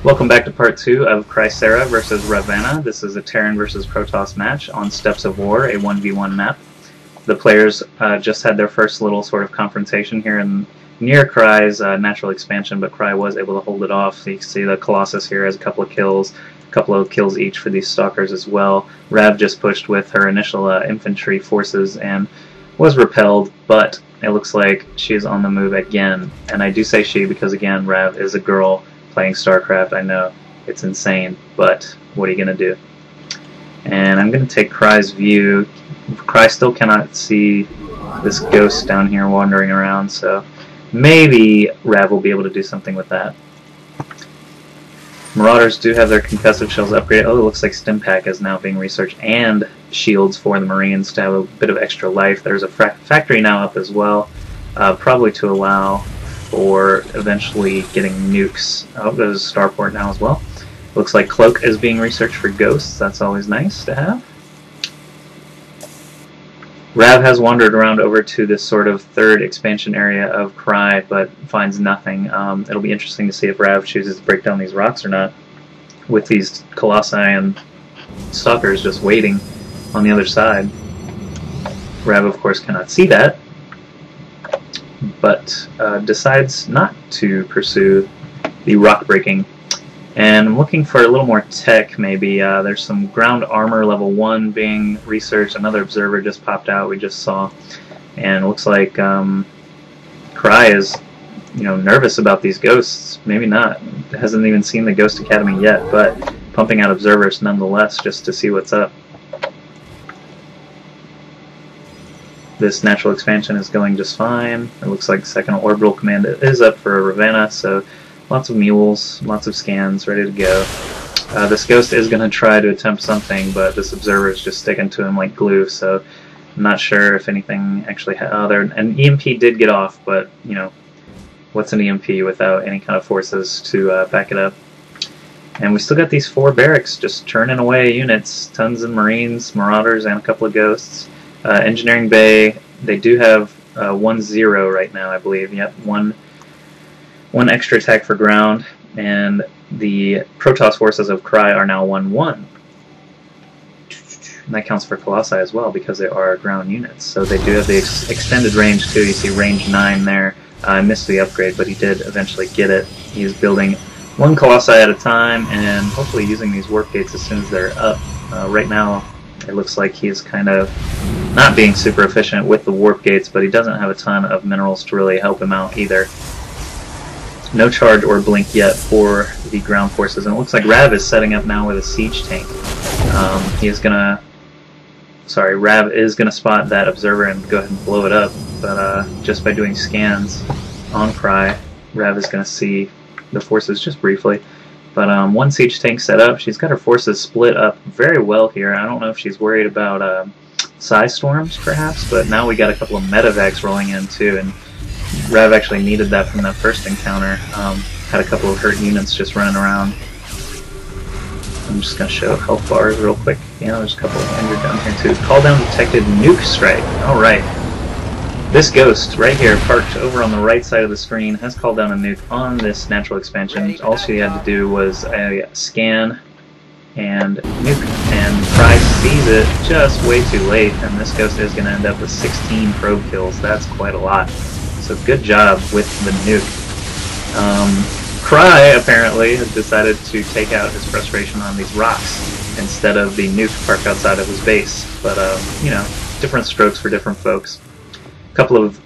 Welcome back to part 2 of Krycera versus Rhavanna. This is a Terran versus Protoss match on Steps of War, a 1v1 map. The players just had their first little sort of confrontation here near Kry's natural expansion, but Kry was able to hold it off. So you can see the Colossus here has a couple of kills each for these Stalkers as well. Rav just pushed with her initial infantry forces and was repelled, but it looks like she's on the move again. And I do say she because, again, Rav is a girl playing Starcraft. I know it's insane, but what are you going to do? And I'm going to take Kry's view. Kry still cannot see this ghost down here wandering around, so maybe Rav will be able to do something with that. Marauders do have their concussive shells upgraded. Oh, it looks like Stimpack is now being researched, and shields for the Marines to have a bit of extra life. There's a factory now up as well, probably to allow for eventually getting nukes. Oh, there's a starport now as well. Looks like Cloak is being researched for ghosts. That's always nice to have. Rav has wandered around over to this sort of third expansion area of Kry, but finds nothing. It'll be interesting to see if Rav chooses to break down these rocks or not, with these Colossi and Stalkers just waiting on the other side. Rav, of course, cannot see that, but decides not to pursue the rock breaking. And I'm looking for a little more tech, maybe. There's some ground armor level 1 being researched. Another observer just popped out, we just saw. And it looks like Kry is, nervous about these ghosts. Maybe not. Hasn't even seen the Ghost Academy yet, but pumping out observers nonetheless just to see what's up. This natural expansion is going just fine. It looks like second orbital command is up for Rhavanna, so lots of mules, lots of scans ready to go. This ghost is going to try to attempt something, but this observer is just sticking to him like glue, so I'm not sure if anything actually an EMP did get off, but, what's an EMP without any kind of forces to back it up? And we still got these 4 barracks just churning away units, tons of Marines, Marauders, and a couple of ghosts. Engineering Bay, they do have 1-0 right now, I believe. Yep, one extra attack for ground, and the Protoss forces of Kry are now 1-1. And that counts for Colossi as well, because they are ground units. So they do have the extended range too. You see range 9 there. I missed the upgrade, but he did eventually get it. He's building 1 Colossi at a time, and hopefully using these warp gates as soon as they're up. Right now, it looks like he's kind of not being super efficient with the warp gates, but he doesn't have a ton of minerals to really help him out either. No charge or blink yet for the ground forces, and it looks like Rav is setting up now with a siege tank. Rav is gonna spot that observer and go ahead and blow it up, but just by doing scans on Kry, Rav is gonna see the forces just briefly. But 1 siege tank set up. She's got her forces split up very well here. I don't know if she's worried about size storms, perhaps, but now we got a couple of medevacs rolling in too, and Rav actually needed that from that first encounter. Had a couple of hurt units just running around. I'm just going to show health bars real quick. There's a couple of injured down here too. Call down detected nuke strike. Alright. This ghost right here, parked over on the right side of the screen, has called down a nuke on this natural expansion. All she had to do was a scan and nuke, and Kry sees it just way too late, and this ghost is going to end up with 16 probe kills. That's quite a lot. So good job with the nuke. Kry apparently has decided to take out his frustration on these rocks instead of the nuke parked outside of his base. But, different strokes for different folks. A couple of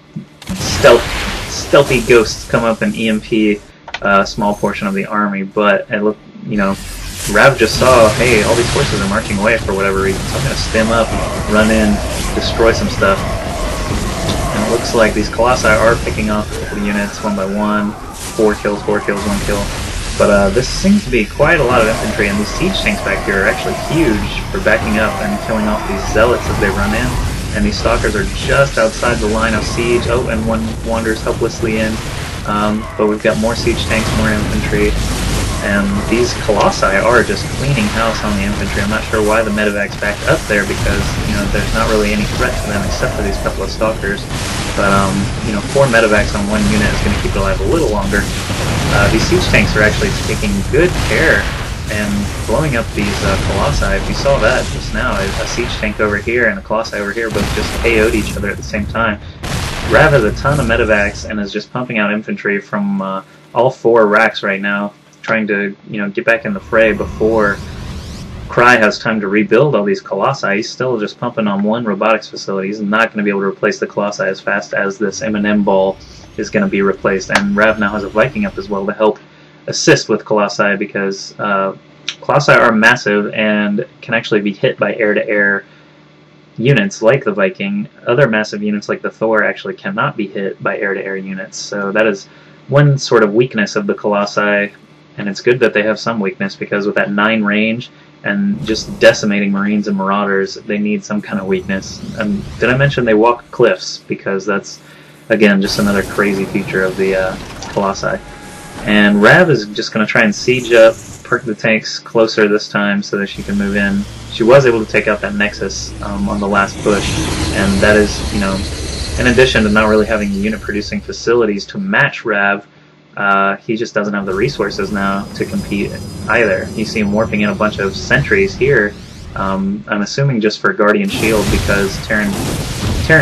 stealthy ghosts come up and EMP a small portion of the army, but it looked, Rav just saw, hey, all these forces are marching away for whatever reason, so I'm going to stem up, run in, destroy some stuff. And it looks like these Colossi are picking off a couple of units one by one. 4 kills, 1 kill. But this seems to be quite a lot of infantry, and these siege tanks back here are actually huge for backing up and killing off these zealots as they run in. And these Stalkers are just outside the line of siege. Oh, and one wanders helplessly in. But we've got more siege tanks, more infantry. And these Colossi are just cleaning house on the infantry. I'm not sure why the medevac's backed up there, because, there's not really any threat to them except for these couple of Stalkers. But, you know, 4 medevacs on one unit is going to keep it alive a little longer. These siege tanks are actually taking good care and blowing up these colossi. If you saw that just now, a siege tank over here and a colossi over here both just KO'd each other at the same time. Rav has a ton of medevacs and is just pumping out infantry from all 4 racks right now, trying to, you know, get back in the fray before Cry has time to rebuild all these colossi. He's still just pumping on 1 robotics facility. He's not going to be able to replace the colossi as fast as this M&M ball is going to be replaced. And Rav now has a Viking up as well to help assist with colossi, because colossi are massive and can actually be hit by air-to-air units like the Viking. Other massive units like the Thor actually cannot be hit by air-to-air units. So that is one sort of weakness of the colossi, and it's good that they have some weakness, because with that 9 range and just decimating Marines and Marauders, they need some kind of weakness. And did I mention they walk cliffs? Because that's, again, just another crazy feature of the colossi. And Rav is just going to try and siege up, perk the tanks closer this time so that she can move in. She was able to take out that Nexus on the last push, and that is, you know, in addition to not really having unit-producing facilities to match Rav, he just doesn't have the resources now to compete either. You see him warping in a bunch of sentries here, I'm assuming just for Guardian Shield, because Terran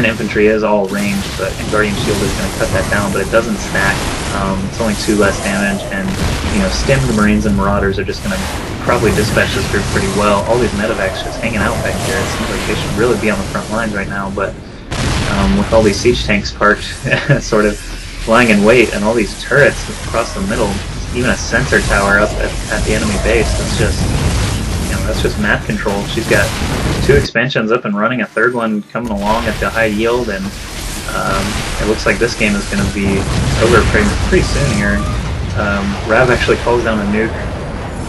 infantry is all ranged, and Guardian Shield is going to cut that down, but it doesn't stack. It's only 2 less damage, and, you know, stimmed Marines and Marauders are just going to probably dispatch this group pretty well. All these medevacs just hanging out back here. It seems like they should really be on the front lines right now, but with all these siege tanks parked sort of lying in wait, and all these turrets across the middle, even a sensor tower up at the enemy base, that's just, you know, that's just map control. She's got 2 expansions up and running, a 3rd one coming along at the high yield, and it looks like this game is going to be over pretty soon here. Rav actually calls down a nuke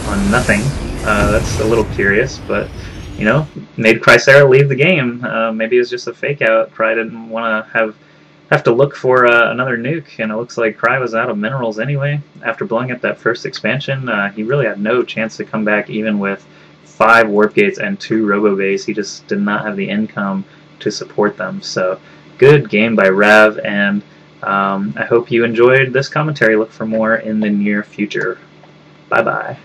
on nothing. That's a little curious, but, you know, made Krycera leave the game. Maybe it was just a fake out. Cry didn't want to have to look for another nuke, and it looks like Cry was out of minerals anyway. After blowing up that first expansion, he really had no chance to come back even with 5 warp gates and 2 robo bays. He just did not have the income to support them. So good game by Rav, and I hope you enjoyed this commentary. Look for more in the near future. Bye bye.